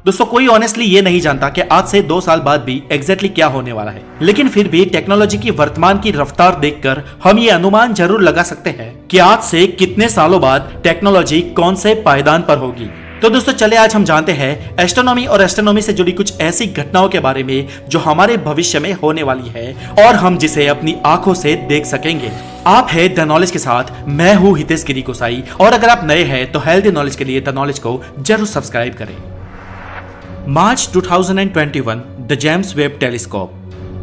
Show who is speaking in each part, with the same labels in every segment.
Speaker 1: दोस्तों कोई ऑनेस्टली ये नहीं जानता कि आज से 2 साल बाद भी एग्जैक्टली क्या होने वाला है, लेकिन फिर भी टेक्नोलॉजी की वर्तमान की रफ्तार देखकर हम ये अनुमान जरूर लगा सकते हैं कि आज से कितने सालों बाद टेक्नोलॉजी कौन से पायदान पर होगी। तो दोस्तों चले आज हम जानते हैं एस्ट्रोनॉमी और एस्ट्रोनॉमी से जुड़ी कुछ ऐसी घटनाओं के बारे में जो हमारे भविष्य में होने वाली है और हम जिसे अपनी आंखों से देख सकेंगे। आप है द नॉलेज के साथ, मैं हूँ हितेश गिरी गोसाई, और अगर आप नए हैं तो हेल्दी नॉलेज के लिए द नॉलेज को जरूर सब्सक्राइब करें। मार्च 2021 द जेम्स वेब टेलीस्कोप।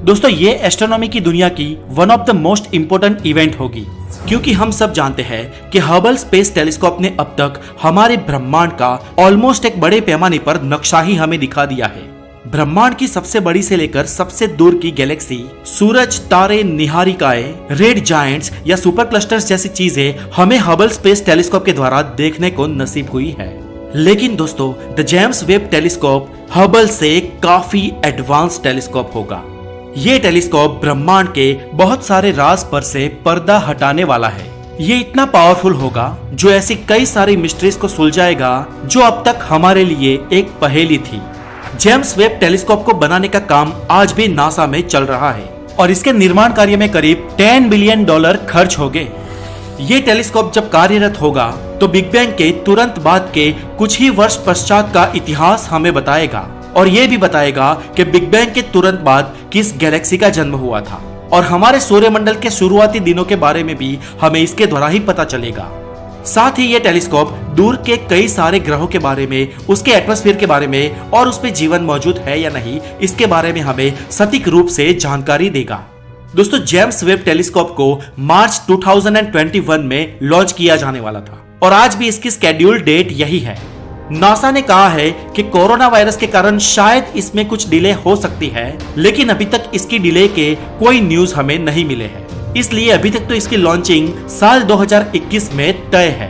Speaker 1: दोस्तों ये एस्ट्रोनॉमी की दुनिया की one of the most important event होगी, क्योंकि हम सब जानते हैं कि हबल स्पेस टेलीस्कोप ने अब तक हमारे ब्रह्मांड का ऑलमोस्ट एक बड़े पैमाने पर नक्शा ही हमें दिखा दिया है। ब्रह्मांड की सबसे बड़ी से लेकर सबसे दूर की गैलेक्सी, सूरज, तारे, निहारिकाएं, रेड जायंट्स या सुपर क्लस्टर्स जैसी चीजें हमें हबल स्पेस टेलीस्कोप के द्वारा देखने को नसीब हुई है। लेकिन दोस्तों the James Webb telescope Hubble से काफी एडवांस टेलीस्कोप होगा। ये टेलीस्कोप ब्रह्मांड के बहुत सारे राज पर से पर्दा हटाने वाला है। ये इतना पावरफुल होगा जो ऐसी कई सारी मिस्ट्रीज को सुलझाएगा जो अब तक हमारे लिए एक पहेली थी। जेम्स वेब टेलीस्कोप को बनाने का काम आज भी नासा में चल रहा है और इसके निर्माण कार्य में करीब $10 बिलियन खर्च हो गए। ये टेलीस्कोप जब कार्यरत होगा तो बिग बैंग के तुरंत बाद के कुछ ही वर्ष पश्चात का इतिहास हमें बताएगा और ये भी बताएगा कि बिग बैंग के तुरंत बाद किस गैलेक्सी का जन्म हुआ था, और हमारे सूर्यमंडल के शुरुआती दिनों के बारे में भी हमें इसके द्वारा ही पता चलेगा। साथ ही ये टेलीस्कोप दूर के कई सारे ग्रहों के बारे में, उसके एटमॉस्फेयर के बारे में और उस पे जीवन मौजूद है या नहीं इसके बारे में हमें सटीक रूप से जानकारी देगा। दोस्तों जेम्स वेब टेलीस्कोप को मार्च 2021 में लॉन्च किया जाने वाला था और आज भी इसकी स्केड्यूल डेट यही है। नासा ने कहा है कि कोरोना वायरस के कारण शायद इसमें कुछ डिले हो सकती है, लेकिन अभी तक इसकी डिले के कोई न्यूज हमें नहीं मिले हैं, इसलिए अभी तक तो इसकी लॉन्चिंग साल 2021 में तय है।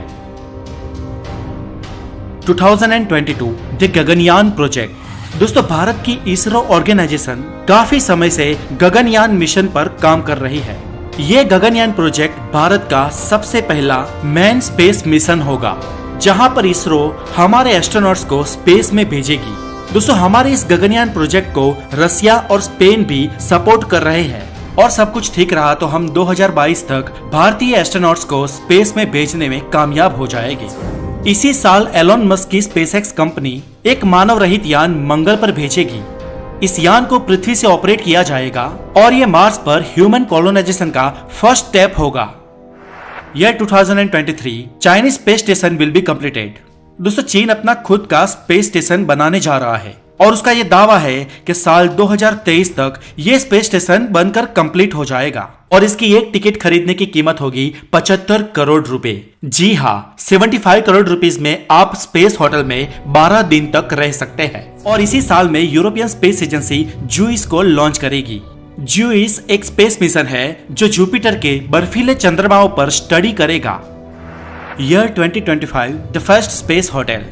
Speaker 1: 2022 द गगनयान प्रोजेक्ट। दोस्तों भारत की इसरो ऑर्गेनाइजेशन काफी समय से गगनयान मिशन पर काम कर रही है। ये गगनयान प्रोजेक्ट भारत का सबसे पहला मैन स्पेस मिशन होगा जहां पर इसरो हमारे एस्ट्रोनॉट्स को स्पेस में भेजेगी। दोस्तों हमारे इस गगनयान प्रोजेक्ट को रसिया और स्पेन भी सपोर्ट कर रहे हैं और सब कुछ ठीक रहा तो हम 2022 तक भारतीय एस्ट्रोनॉट्स को स्पेस में भेजने में कामयाब हो जाएंगे। इसी साल एलोन मस्क की स्पेसएक्स कंपनी एक मानव रहित यान मंगल पर भेजेगी। इस यान को पृथ्वी से ऑपरेट किया जाएगा और ये मार्स पर ह्यूमन कॉलोनाइजेशन का फर्स्ट स्टेप होगा। यह 2023 Chinese space station will be completed. दोस्तों चीन अपना खुद का स्पेस स्टेशन बनाने जा रहा है और उसका यह दावा है कि साल 2023 तक ये स्पेस स्टेशन बनकर कंप्लीट हो जाएगा और इसकी एक टिकट खरीदने की कीमत होगी 75 करोड़ रुपए। जी हाँ, 75 करोड़ रुपीस में आप स्पेस होटल में 12 दिन तक रह सकते हैं। और इसी साल में यूरोपियन स्पेस एजेंसी जूइस को लॉन्च करेगी। जूइस एक स्पेस मिशन है जो जुपिटर के बर्फीले चंद्रमाओं पर स्टडी करेगा। Year 2025 the first space hotel.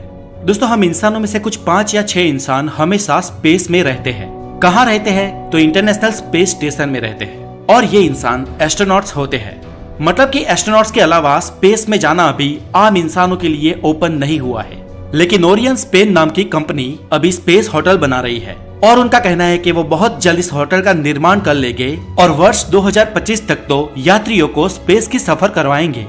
Speaker 1: दोस्तों हम इंसानों में से कुछ 5 या 6 इंसान हमेशा स्पेस में रहते हैं। कहाँ रहते हैं? तो इंटरनेशनल स्पेस स्टेशन में रहते हैं और ये इंसान एस्ट्रोनॉट्स होते हैं। मतलब कि एस्ट्रोनॉट्स के अलावा स्पेस में जाना अभी आम इंसानों के लिए ओपन नहीं हुआ है, लेकिन ओरियन स्पेन नाम की कंपनी अभी स्पेस होटल बना रही है और उनका कहना है कि वो बहुत जल्द इस होटल का निर्माण कर लेंगे और वर्ष 2025 तक तो यात्रियों को स्पेस की सफर करवाएंगे।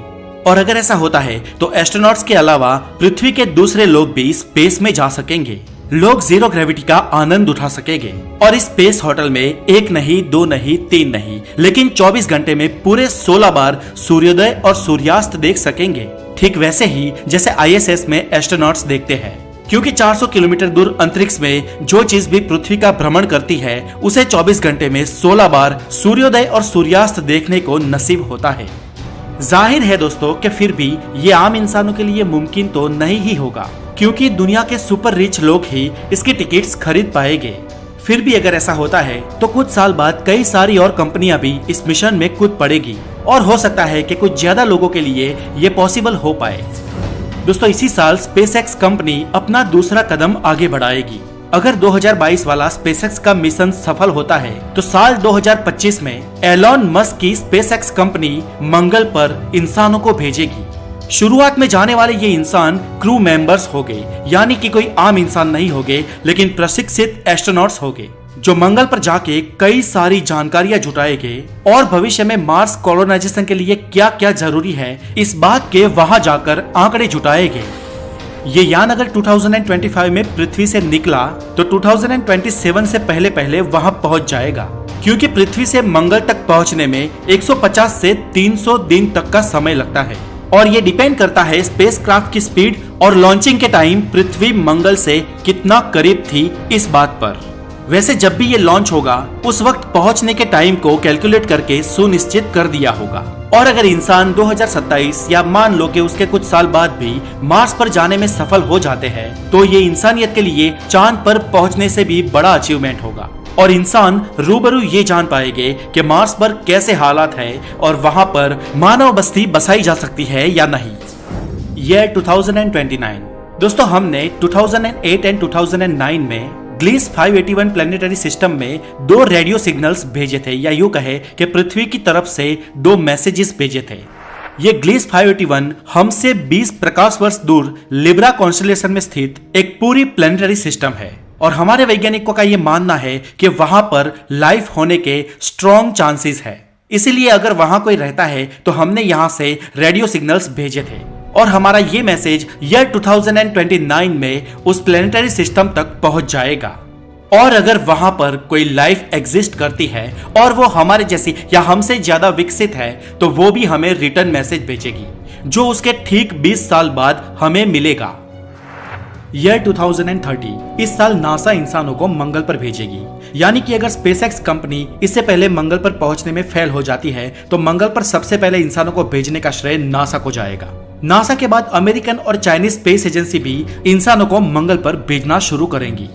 Speaker 1: और अगर ऐसा होता है तो एस्ट्रोनॉट्स के अलावा पृथ्वी के दूसरे लोग भी स्पेस में जा सकेंगे। लोग जीरो ग्रेविटी का आनंद उठा सकेंगे और इस स्पेस होटल में 1 नहीं, 2 नहीं, 3 नहीं, लेकिन 24 घंटे में पूरे 16 बार सूर्योदय और सूर्यास्त देख सकेंगे। ठीक वैसे ही जैसे ISS में एस्ट्रोनॉट्स देखते हैं, क्योंकि 400 किलोमीटर दूर अंतरिक्ष में जो चीज भी पृथ्वी का भ्रमण करती है उसे 24 घंटे में 16 बार सूर्योदय और सूर्यास्त देखने को नसीब होता है। जाहिर है दोस्तों कि फिर भी ये आम इंसानों के लिए मुमकिन तो नहीं ही होगा, क्योंकि दुनिया के सुपर रिच लोग ही इसकी टिकट्स खरीद पाएंगे। फिर भी अगर ऐसा होता है तो कुछ साल बाद कई सारी और कंपनियां भी इस मिशन में कूद पड़ेगी और हो सकता है कि कुछ ज्यादा लोगों के लिए ये पॉसिबल हो पाए। दोस्तों इसी साल स्पेसएक्स कंपनी अपना दूसरा कदम आगे बढ़ाएगी। अगर 2022 वाला स्पेसएक्स का मिशन सफल होता है तो साल 2025 में एलोन मस्क की स्पेसएक्स कंपनी मंगल पर इंसानों को भेजेगी। शुरुआत में जाने वाले ये इंसान क्रू मेंबर्स हो गए, यानी कि कोई आम इंसान नहीं हो गए, लेकिन प्रशिक्षित एस्ट्रोनॉट्स हो गए जो मंगल पर जाके कई सारी जानकारियां जुटाएंगे और भविष्य में मार्स कॉलोनाइजेशन के लिए क्या क्या जरूरी है इस बात के वहां जाकर आंकड़े जुटाएंगे। ये यान अगर 2025 में पृथ्वी से निकला तो 2027 से पहले पहले वहां पहुंच जाएगा, क्योंकि पृथ्वी से मंगल तक पहुंचने में 150 से 300 दिन तक का समय लगता है और ये डिपेंड करता है स्पेसक्राफ्ट की स्पीड और लॉन्चिंग के टाइम पृथ्वी मंगल से कितना करीब थी इस बात पर। वैसे जब भी ये लॉन्च होगा उस वक्त पहुंचने के टाइम को कैलकुलेट करके सुनिश्चित कर दिया होगा। और अगर इंसान 2027 या मान लो कि उसके कुछ साल बाद भी मार्स पर जाने में सफल हो जाते हैं तो ये इंसानियत के लिए चांद पर पहुंचने से भी बड़ा अचीवमेंट होगा और इंसान रूबरू ये जान पाएंगे कि मार्स पर कैसे हालात है और वहां पर मानव बस्ती बसाई जा सकती है या नहीं। यह 2029 दोस्तों, हमने 2008 एंड 2009 में ग्लीस 581 प्लेनेटरी सिस्टम में 2 रेडियो सिग्नल्स भेजे थे, या यूं कहे कि पृथ्वी की तरफ से 2 मैसेजेस भेजे थे। ये ग्लीस 581 हमसे 20 प्रकाश वर्ष दूर लिब्रा कॉन्स्टेलेशन में स्थित एक पूरी प्लेनेटरी सिस्टम है और हमारे वैज्ञानिकों का ये मानना है कि वहां पर लाइफ होने के स्ट्रॉन्ग चांसेस है। इसीलिए अगर वहां कोई रहता है तो हमने यहां से रेडियो सिग्नल्स भेजे थे और हमारा ये मैसेज ईयर 2029 में उस प्लेनेटरी सिस्टम तक पहुंच जाएगा। और अगर वहां पर कोई लाइफ एग्जिस्ट करती है और वो हमारे जैसी या हमसे ज्यादा विकसित है तो वो भी हमें रिटर्न मैसेज भेजेगी जो उसके ठीक 20 साल बाद हमें मिलेगा। ईयर 2030 इस साल नासा इंसानों को मंगल पर भेजेगी, यानी कि अगर स्पेसएक्स कंपनी इससे पहले मंगल पर पहुंचने में फेल हो जाती है तो मंगल पर सबसे पहले इंसानों को भेजने का श्रेय नासा को जाएगा। नासा के बाद अमेरिकन और चाइनीज स्पेस एजेंसी भी इंसानों को मंगल पर भेजना शुरू करेंगी।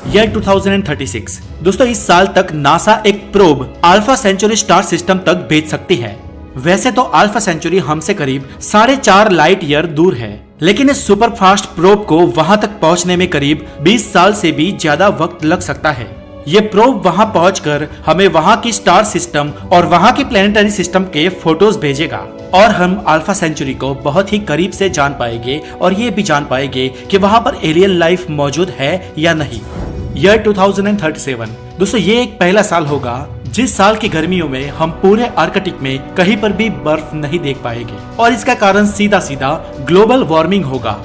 Speaker 1: ईयर 2036 दोस्तों, इस साल तक नासा एक probe Alpha Centauri star system तक भेज सकती है। वैसे तो अल्फा सेंचुरी हमसे करीब 4.5 लाइट ईयर दूर है, लेकिन इस सुपर फास्ट प्रोब को वहां तक पहुंचने में करीब 20 साल से भी ज्यादा वक्त लग सकता है। ये प्रोब वहां पहुंचकर हमें वहां की स्टार सिस्टम और वहां की प्लेनेटरी सिस्टम के फोटोज भेजेगा और हम अल्फा सेंचुरी को बहुत ही करीब से जान पाएंगे और ये भी जान पाएंगे कि वहां पर एलियन लाइफ मौजूद है या नहीं। ईयर 2037 दोस्तों, ये एक पहला साल होगा जिस साल की गर्मियों में हम पूरे आर्कटिक में कहीं पर भी बर्फ नहीं देख पाएंगे और इसका कारण सीधा सीधा ग्लोबल वार्मिंग होगा।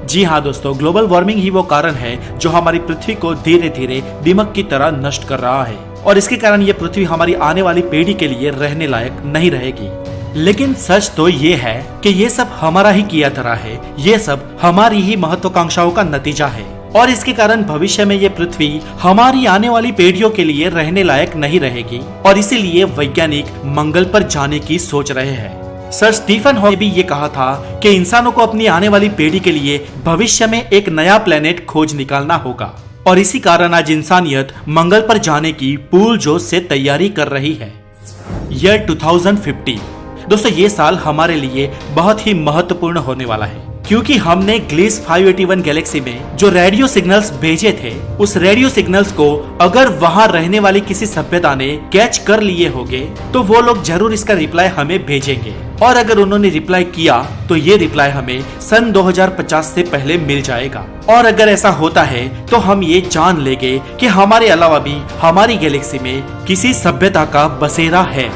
Speaker 1: जी हाँ दोस्तों, ग्लोबल वार्मिंग ही वो कारण है जो हमारी पृथ्वी को धीरे धीरे दीमक की तरह नष्ट कर रहा है और इसके कारण ये पृथ्वी हमारी आने वाली पीढ़ी के लिए रहने लायक नहीं रहेगी। लेकिन सच तो ये है कि ये सब हमारा ही किया धरा है, ये सब हमारी ही महत्वाकांक्षाओं का नतीजा है और इसके कारण भविष्य में ये पृथ्वी हमारी आने वाली पीढ़ियों के लिए रहने लायक नहीं रहेगी और इसीलिए वैज्ञानिक मंगल पर जाने की सोच रहे हैं। सर स्टीफन हॉकिंग ने भी ये कहा था कि इंसानों को अपनी आने वाली पीढ़ी के लिए भविष्य में एक नया प्लेनेट खोज निकालना होगा और इसी कारण आज इंसानियत मंगल पर जाने की पूर्ण जोश से तैयारी कर रही है। ईयर 2050 दोस्तों, ये साल हमारे लिए बहुत ही महत्वपूर्ण होने वाला है क्योंकि हमने ग्लीस 581 गैलेक्सी में जो रेडियो सिग्नल्स भेजे थे उस रेडियो सिग्नल्स को अगर वहां रहने वाली किसी सभ्यता ने कैच कर लिए होंगे तो वो लोग जरूर इसका रिप्लाई हमें भेजेंगे और अगर उन्होंने रिप्लाई किया तो ये रिप्लाई हमें सन 2050 से पहले मिल जाएगा और अगर ऐसा होता है तो हम ये जान लेंगे कि हमारे अलावा भी हमारी गैलेक्सी में किसी सभ्यता का बसेरा है।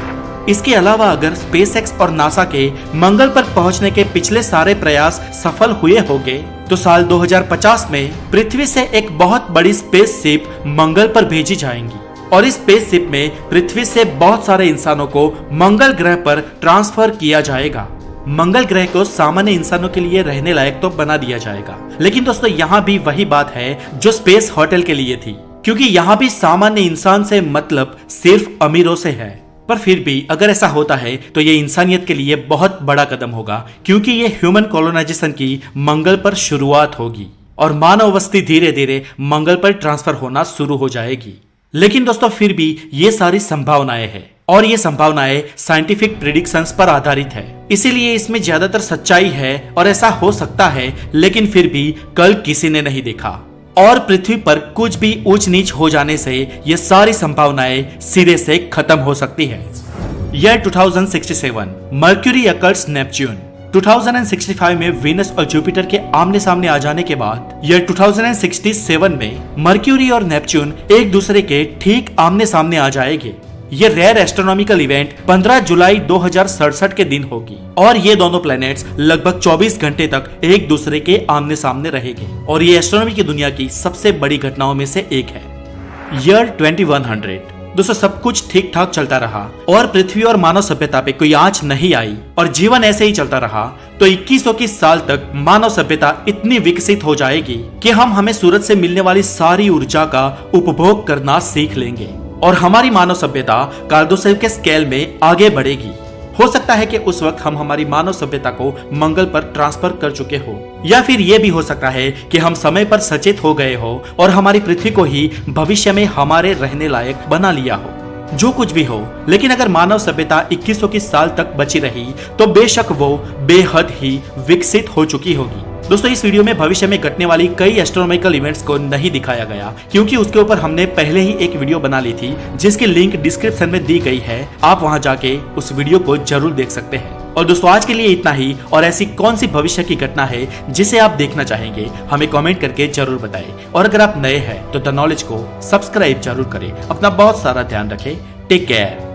Speaker 1: इसके अलावा अगर स्पेसएक्स और नासा के मंगल पर पहुंचने के पिछले सारे प्रयास सफल हुए होंगे तो साल 2050 में पृथ्वी से एक बहुत बड़ी स्पेसशिप मंगल पर भेजी जाएंगी और इस स्पेसशिप में पृथ्वी से बहुत सारे इंसानों को मंगल ग्रह पर ट्रांसफर किया जाएगा। मंगल ग्रह को सामान्य इंसानों के लिए रहने लायक तो बना दिया जाएगा, लेकिन दोस्तों यहाँ भी वही बात है जो स्पेस होटल के लिए थी, क्योंकि यहाँ भी सामान्य इंसान से मतलब सिर्फ अमीरों से है। पर फिर भी अगर ऐसा होता है तो ये इंसानियत के लिए बहुत बड़ा कदम होगा क्योंकि ये ह्यूमन कॉलोनाइजेशन की मंगल पर शुरुआत होगी और मानव बस्ती धीरे धीरे मंगल पर ट्रांसफर होना शुरू हो जाएगी। लेकिन दोस्तों फिर भी ये सारी संभावनाएं हैं और ये संभावनाएं साइंटिफिक प्रिडिक्शंस पर आधारित है, इसीलिए इसमें ज्यादातर सच्चाई है और ऐसा हो सकता है, लेकिन फिर भी कल किसी ने नहीं देखा और पृथ्वी पर कुछ भी ऊंच नीच हो जाने से ये सारी संभावनाएं सिरे से खत्म हो सकती है। Year 2067 mercury अकल्ट्स Neptune. 2065 में वीनस और जुपिटर के आमने सामने आ जाने के बाद ईयर 2067 में मर्क्यूरी और नेपच्यून एक दूसरे के ठीक आमने सामने आ जाएंगे। ये रेयर एस्ट्रोनॉमिकल इवेंट 15 जुलाई 2067 के दिन होगी और ये दोनों प्लैनेट्स लगभग 24 घंटे तक एक दूसरे के आमने सामने रहेंगे और ये एस्ट्रोनॉमी की दुनिया की सबसे बड़ी घटनाओं में से एक है। ईयर 2100 दोस्तों, सब कुछ ठीक ठाक चलता रहा और पृथ्वी और मानव सभ्यता पे कोई आंच नहीं आई और जीवन ऐसे ही चलता रहा तो 2100 की साल तक मानव सभ्यता इतनी विकसित हो जाएगी कि हम हमें सूरज से मिलने वाली सारी ऊर्जा का उपभोग करना सीख लेंगे और हमारी मानव सभ्यता कार्दोसेव के स्केल में आगे बढ़ेगी। हो सकता है कि उस वक्त हम हमारी मानव सभ्यता को मंगल पर ट्रांसफर कर चुके हो या फिर यह भी हो सकता है कि हम समय पर सचेत हो गए हो और हमारी पृथ्वी को ही भविष्य में हमारे रहने लायक बना लिया हो। जो कुछ भी हो, लेकिन अगर मानव सभ्यता 2100 की साल तक बची रही तो बेशक वो बेहद ही विकसित हो चुकी होगी। दोस्तों, इस वीडियो में भविष्य में घटने वाली कई एस्ट्रोनॉमिकल इवेंट्स को नहीं दिखाया गया क्योंकि उसके ऊपर हमने पहले ही एक वीडियो बना ली थी जिसकी लिंक डिस्क्रिप्शन में दी गई है। आप वहां जाके उस वीडियो को जरूर देख सकते हैं। और दोस्तों, आज के लिए इतना ही और ऐसी कौन सी भविष्य की घटना है जिसे आप देखना चाहेंगे हमें कमेंट करके जरूर बताएं। और अगर आप नए हैं तो द नॉलेज को सब्सक्राइब जरूर करें। अपना बहुत सारा ध्यान रखें। Take care.